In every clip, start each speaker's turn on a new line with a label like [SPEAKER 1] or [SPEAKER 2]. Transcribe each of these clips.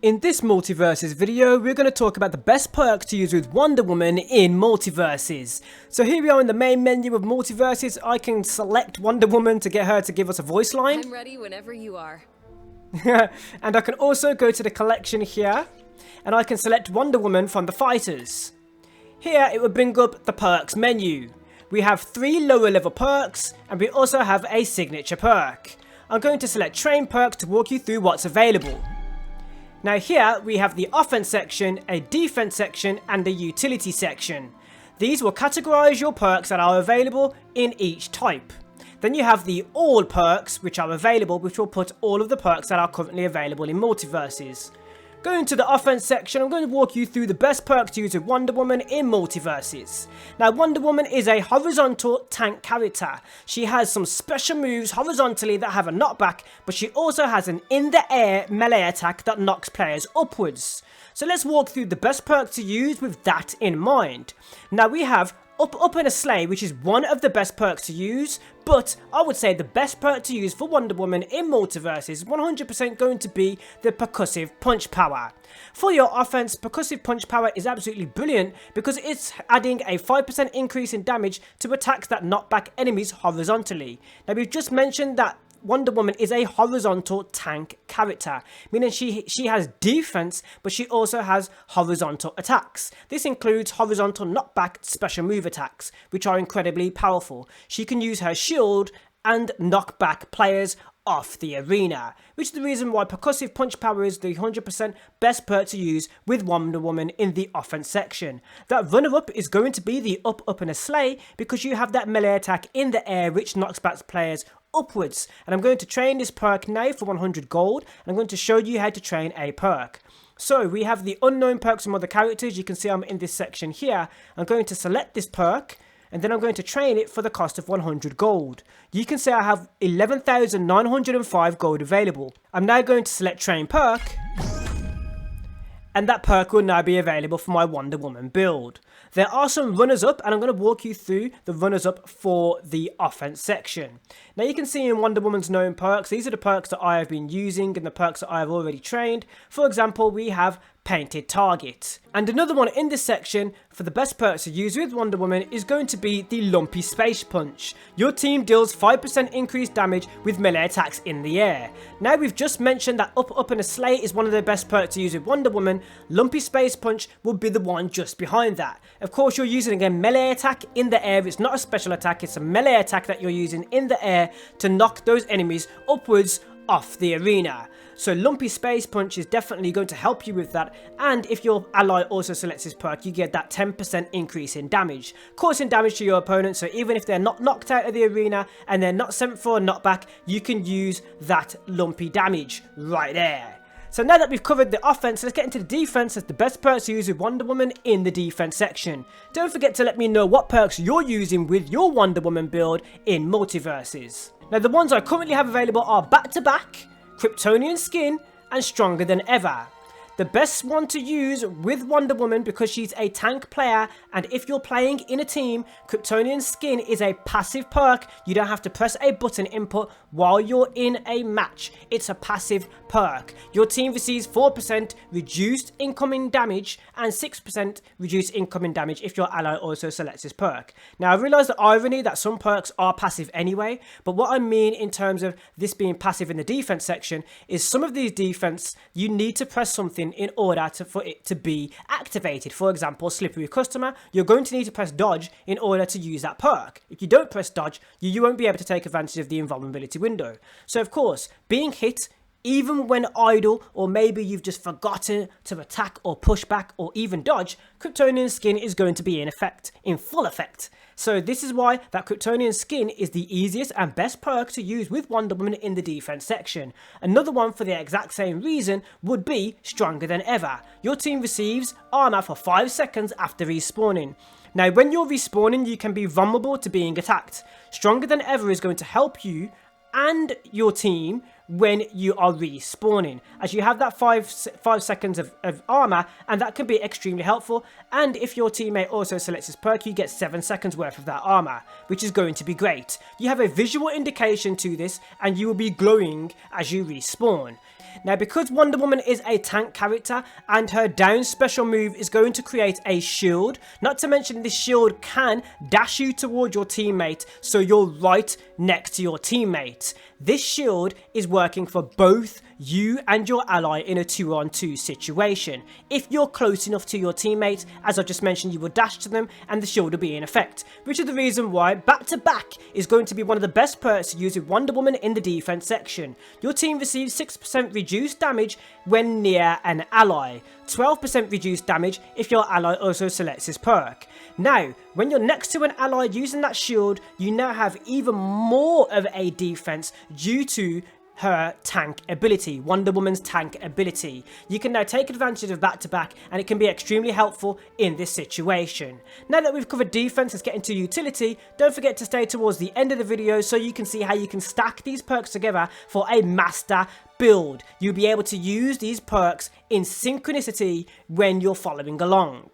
[SPEAKER 1] In this Multiversus video, we're going to talk about the best perks to use with Wonder Woman in Multiversus. So here we are in the main menu of Multiversus. I can select Wonder Woman to get her to give us a voice line.
[SPEAKER 2] I'm ready whenever you are.
[SPEAKER 1] And I can also go to the collection here, and I can select Wonder Woman from the fighters. Here it will bring up the perks menu. We have 3 lower level perks, and we also have a signature perk. I'm going to select train perks to walk you through what's available. Now here we have the offense section, a defense section and a utility section. These will categorize your perks that are available in each type. Then you have the all perks which are available, which will put all of the perks that are currently available in Multiversus. Going to the offense section, I'm going to walk you through the best perks to use with Wonder Woman in Multiversus. Now Wonder Woman is a horizontal tank character. She has some special moves horizontally that have a knockback, but she also has an in the air melee attack that knocks players upwards. So let's walk through the best perk to use with that in mind. Now we have up in a sleigh, which is one of the best perks to use, but I would say the best perk to use for Wonder Woman in Multiversus is 100% going to be the percussive punch power. For your offense, percussive punch power is absolutely brilliant because it's adding a 5% increase in damage to attacks that knock back enemies horizontally. Now we've just mentioned that Wonder Woman is a horizontal tank character, meaning she has defense, but she also has horizontal attacks. This includes horizontal knockback special move attacks, which are incredibly powerful. She can use her shield and knock back players off the arena, which is the reason why percussive punch power is the 100% best perk to use with Wonder Woman in the offense section. That runner-up is going to be the up in a sleigh because you have that melee attack in the air which knocks back players upwards. And I'm going to train this perk now for 100 gold, and I'm going to show you how to train a perk. So we have the unknown perks from other characters. You can see I'm in this section here. I'm going to select this perk, and then I'm going to train it for the cost of 100 gold. You can see I have 11,905 gold available. I'm now going to select train perk, and that perk will now be available for my Wonder Woman build. There are some runners up, and I'm going to walk you through the runners up for the offense section. Now you can see in Wonder Woman's known perks, these are the perks that I have been using and the perks that I have already trained. For example, we have Painted Target. And another one in this section for the best perks to use with Wonder Woman is going to be the Lumpy Space Punch. Your team deals 5% increased damage with melee attacks in the air. Now we've just mentioned that up in a sleigh is one of the best perks to use with Wonder Woman. Lumpy Space Punch will be the one just behind that. Of course, you're using a melee attack in the air. It's not a special attack, it's a melee attack that you're using in the air to knock those enemies upwards off the arena. So Lumpy Space Punch is definitely going to help you with that, and if your ally also selects this perk, you get that 10% increase in damage, causing damage to your opponent. So even if they're not knocked out of the arena and they're not sent for a knockback, you can use that lumpy damage right there. So now that we've covered the offense, let's get into the defense as the best perks to use with Wonder Woman in the defense section. Don't forget to let me know what perks you're using with your Wonder Woman build in Multiversus. Now the ones I currently have available are Back to Back, Kryptonian Skin, and Stronger Than Ever. The best one to use with Wonder Woman because she's a tank player, and if you're playing in a team, Kryptonian Skin is a passive perk. You don't have to press a button input while you're in a match. It's a passive perk. Your team receives 4% reduced incoming damage and 6% reduced incoming damage if your ally also selects this perk. Now I realise the irony that some perks are passive anyway, but what I mean in terms of this being passive in the defense section is some of these defense you need to press something in order for it to be activated. For example, Slippery Customer, you're going to need to press dodge in order to use that perk. If you don't press dodge, you won't be able to take advantage of the invulnerability window. So of course, being hit even when idle, or maybe you've just forgotten to attack or push back or even dodge, Kryptonian Skin is going to be in full effect. So this is why that Kryptonian Skin is the easiest and best perk to use with Wonder Woman in the defense section. Another one for the exact same reason would be Stronger Than Ever. Your team receives armor for 5 seconds after respawning. Now when you're respawning, you can be vulnerable to being attacked. Stronger Than Ever is going to help you and your team when you are respawning, as you have that 5 seconds of armor, and that can be extremely helpful. And if your teammate also selects this perk, you get 7 seconds worth of that armor, which is going to be great. You have a visual indication to this, and you will be glowing as you respawn. Now, because Wonder Woman is a tank character and her down special move is going to create a shield, not to mention this shield can dash you toward your teammate so you're right next to your teammate. This shield is working for both you and your ally in a 2-on-2 situation. If you're close enough to your teammate, as I just mentioned, you will dash to them and the shield will be in effect, which is the reason why back-to-back is going to be one of the best perks to use with Wonder Woman in the defense section. Your team receives 6% reduced damage when near an ally, 12% reduced damage if your ally also selects this perk. Now, when you're next to an ally using that shield, you now have even more of a defense due to her tank ability, Wonder Woman's tank ability. You can now take advantage of back-to-back and it can be extremely helpful in this situation. Now that we've covered defense, let's get into utility. Don't forget to stay towards the end of the video so you can see how you can stack these perks together for a master build. You'll be able to use these perks in synchronicity when you're following along.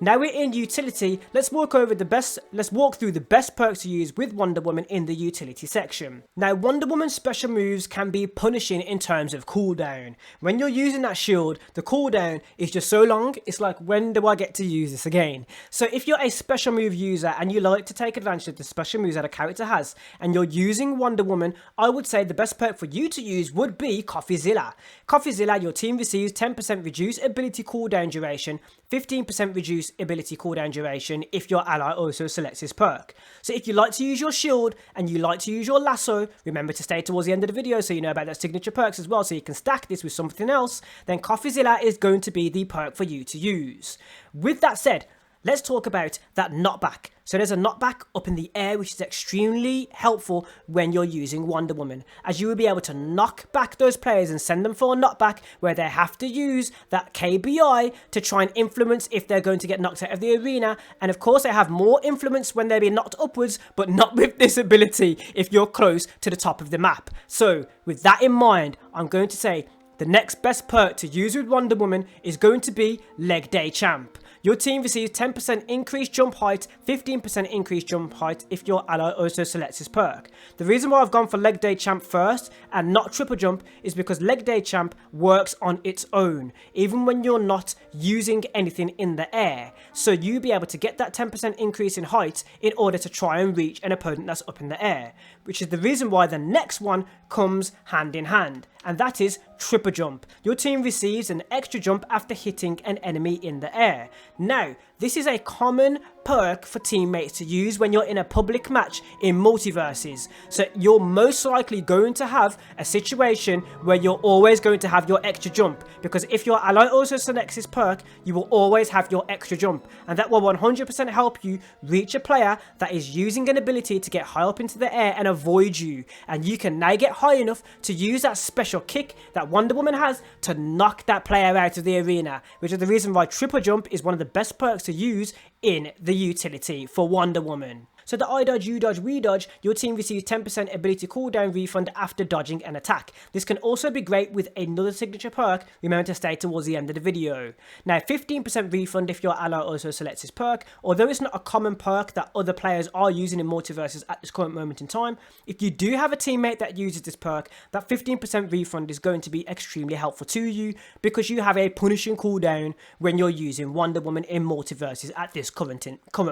[SPEAKER 1] Now we're in utility, let's walk through the best perks to use with Wonder Woman in the utility section. Now, Wonder Woman's special moves can be punishing in terms of cooldown. When you're using that shield, the cooldown is just so long, it's like, when do I get to use this again? So if you're a special move user and you like to take advantage of the special moves that a character has, and you're using Wonder Woman, I would say the best perk for you to use would be Coffeezilla. Coffeezilla, your team receives 10% reduced ability cooldown duration, 15% reduced ability cooldown duration if your ally also selects this perk. So if you like to use your shield and you like to use your lasso, remember to stay towards the end of the video so you know about those signature perks as well, so you can stack this with something else, then Coffeezilla is going to be the perk for you to use. With that said, let's talk about that knockback. So there's a knockback up in the air, which is extremely helpful when you're using Wonder Woman, as you will be able to knock back those players and send them for a knockback where they have to use that KBI to try and influence if they're going to get knocked out of the arena. And of course, they have more influence when they're being knocked upwards, but not with this ability if you're close to the top of the map. So with that in mind, I'm going to say the next best perk to use with Wonder Woman is going to be Leg Day Champ. Your team receives 10% increased jump height, 15% increased jump height if your ally also selects this perk. The reason why I've gone for Leg Day Champ first and not triple jump is because Leg Day Champ works on its own, even when you're not using anything in the air. So you'll be able to get that 10% increase in height in order to try and reach an opponent that's up in the air, which is the reason why the next one comes hand in hand, and that is triple jump. Your team receives an extra jump after hitting an enemy in the air. Now, this is a common perk for teammates to use when you're in a public match in Multiversus. So you're most likely going to have a situation where you're always going to have your extra jump, because if your ally also selects this perk, you will always have your extra jump, and that will 100% help you reach a player that is using an ability to get high up into the air and avoid you, and you can now get high enough to use that special kick that Wonder Woman has to knock that player out of the arena, which is the reason why triple jump is one of the best perks to use in the utility for Wonder Woman. So the I dodge, you dodge, we dodge, your team receives 10% ability cooldown refund after dodging an attack. This can also be great with another signature perk, remember to stay towards the end of the video. Now 15% refund if your ally also selects this perk. Although it's not a common perk that other players are using in Multiversus at this current moment in time, if you do have a teammate that uses this perk, that 15% refund is going to be extremely helpful to you, because you have a punishing cooldown when you're using Wonder Woman in Multiversus at this current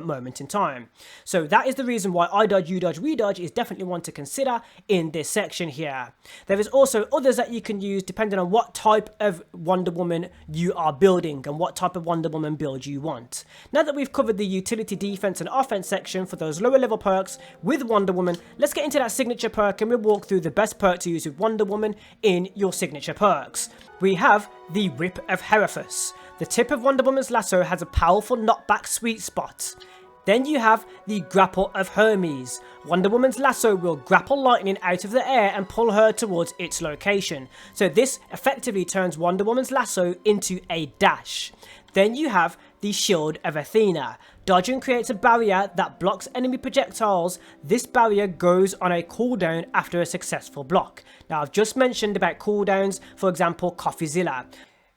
[SPEAKER 1] moment in time. So that is the reason why I dodge, you dodge, we dodge is definitely one to consider in this section here. There is also others that you can use depending on what type of Wonder Woman you are building and what type of Wonder Woman build you want. Now that we've covered the utility, defense and offense section for those lower level perks with Wonder Woman, let's get into that signature perk and we'll walk through the best perk to use with Wonder Woman in your signature perks. We have the Whip of Herefus. The tip of Wonder Woman's lasso has a powerful knockback sweet spot. Then you have the Grapple of Hermes. Wonder Woman's lasso will grapple lightning out of the air and pull her towards its location. So this effectively turns Wonder Woman's lasso into a dash. Then you have the Shield of Athena. Dodging creates a barrier that blocks enemy projectiles. This barrier goes on a cooldown after a successful block. Now I've just mentioned about cooldowns, for example Coffeezilla.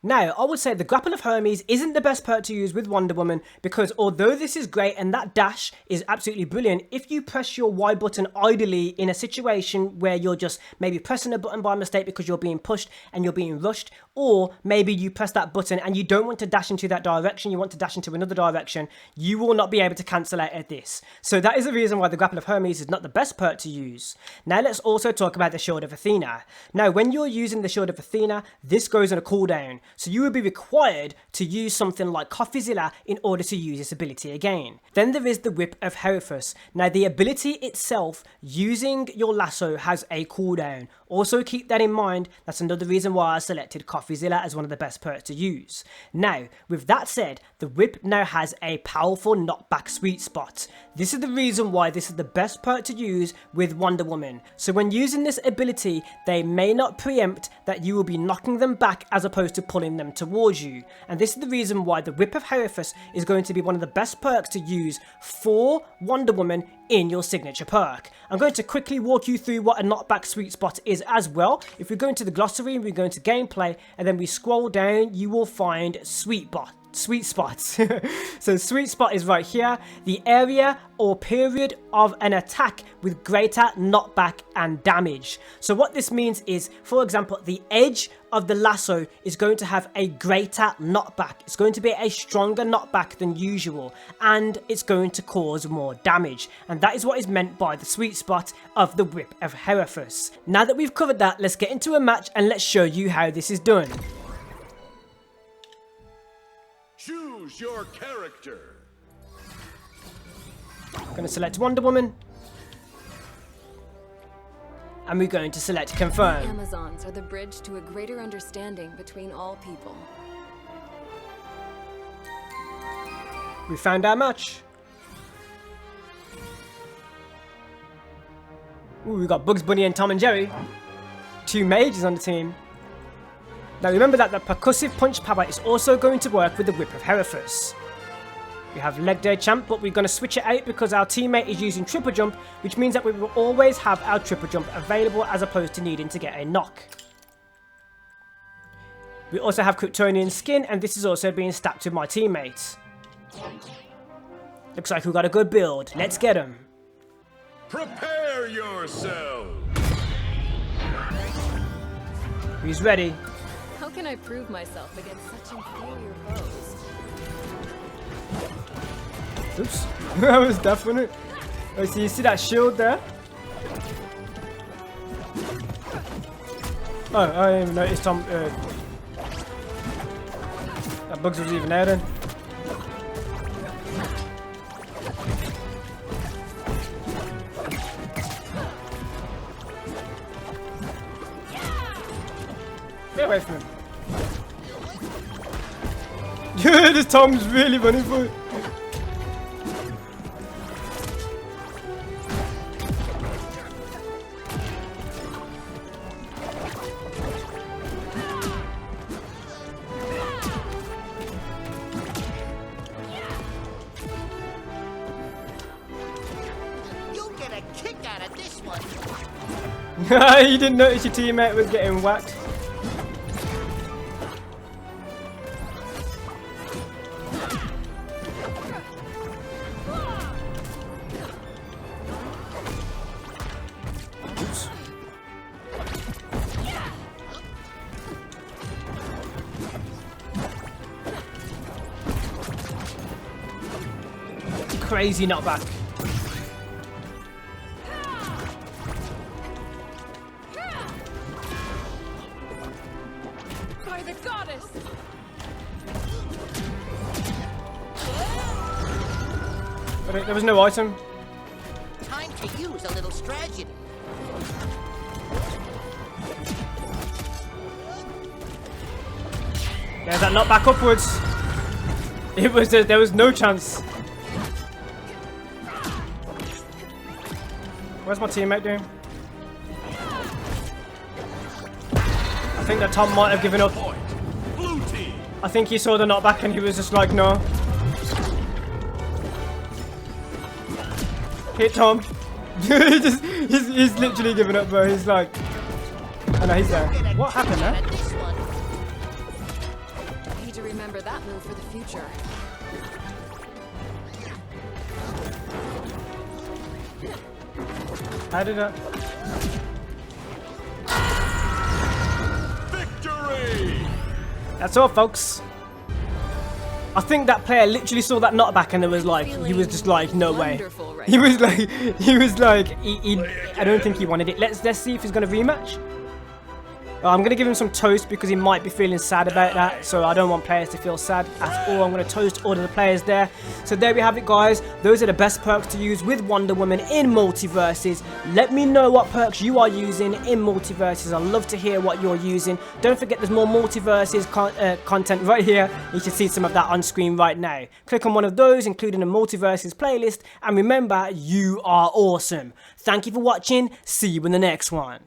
[SPEAKER 1] Now, I would say the Grapple of Hermes isn't the best perk to use with Wonder Woman because although this is great and that dash is absolutely brilliant, if you press your Y button idly in a situation where you're just maybe pressing a button by mistake because you're being pushed and you're being rushed, or maybe you press that button and you don't want to dash into that direction, you want to dash into another direction, you will not be able to cancel out at this. So that is the reason why the Grapple of Hermes is not the best perk to use. Now let's also talk about the Shield of Athena. Now when you're using the Shield of Athena, this goes on a cooldown. So you will be required to use something like Coffeezilla in order to use this ability again. Then there is the Whip of Herefus. Now the ability itself, using your lasso, has a cooldown. Also keep that in mind, that's another reason why I selected Coffeezilla as one of the best perks to use. Now, with that said, the Whip now has a powerful knockback sweet spot. This is the reason why this is the best perk to use with Wonder Woman. So when using this ability, they may not preempt that you will be knocking them back as opposed to pulling them towards you. And this is the reason why the Whip of Herefus is going to be one of the best perks to use for Wonder Woman in your signature perk. I'm going to quickly walk you through what a knockback sweet spot is as well. If we go into the glossary and we go into gameplay and then we scroll down, you will find sweet spots. So sweet spot is right here, the area or period of an attack with greater knockback and damage. So what this means is, for example, the edge of the lasso is going to have a greater knockback. It's going to be a stronger knockback than usual, and it's going to cause more damage. And that is what is meant by the sweet spot of the Whip of Herefus. Now that we've covered that, let's get into a match and let's show you how this is done.
[SPEAKER 2] Choose your character.
[SPEAKER 1] I'm going to select Wonder Woman. And we're going to select Confirm.
[SPEAKER 3] The Amazons are the bridge to a greater understanding between all people.
[SPEAKER 1] We found our match. Ooh, we got Bugs Bunny and Tom and Jerry. 2 mages on the team. Now remember that the percussive punch power is also going to work with the Whip of Herefus. We have leg day champ, but we're going to switch it out because our teammate is using triple jump, which means that we will always have our triple jump available as opposed to needing to get a knock. We also have Kryptonian skin, and this is also being stacked with my teammates. Looks like we've got a good build. Let's get him.
[SPEAKER 2] Prepare yourself.
[SPEAKER 1] He's ready.
[SPEAKER 3] How can I prove myself against such inferior foes?
[SPEAKER 1] Oops. That was definite. Oh, so you see that shield there? Oh, I didn't even notice Tom. That Bugs was even there then. Get away from him. Yeah, this Tom's really running for it.
[SPEAKER 4] You'll get a kick out of this one.
[SPEAKER 1] You didn't notice your teammate was getting whacked. Oops. Crazy knockback.
[SPEAKER 3] By the goddess!
[SPEAKER 1] But there was no item.
[SPEAKER 4] Time to use a little strategy.
[SPEAKER 1] There's that knockback upwards. It was there was no chance. Where's my teammate doing? I think that Tom might have given up.
[SPEAKER 2] Blue team.
[SPEAKER 1] I think he saw the knockback and he was just like, no. Hit Tom. he's literally giving up, bro. He's like, oh no, he's there. What happened there?
[SPEAKER 3] to remember that move for the future.
[SPEAKER 1] How did that?
[SPEAKER 2] Victory!
[SPEAKER 1] That's all, folks. I think that player literally saw that knockback and it was like, he was just like, no way.
[SPEAKER 3] Wonderful right
[SPEAKER 1] He was like, I don't think he wanted it. Let's see if he's gonna rematch. I'm going to give him some toast because he might be feeling sad about that. So I don't want players to feel sad at all. I'm going to toast all of the players there. So there we have it, guys. Those are the best perks to use with Wonder Woman in Multiverses. Let me know what perks you are using in Multiverses. I'd love to hear what you're using. Don't forget there's more Multiverses content right here. You can see some of that on screen right now. Click on one of those, including the Multiverses playlist. And remember, you are awesome. Thank you for watching. See you in the next one.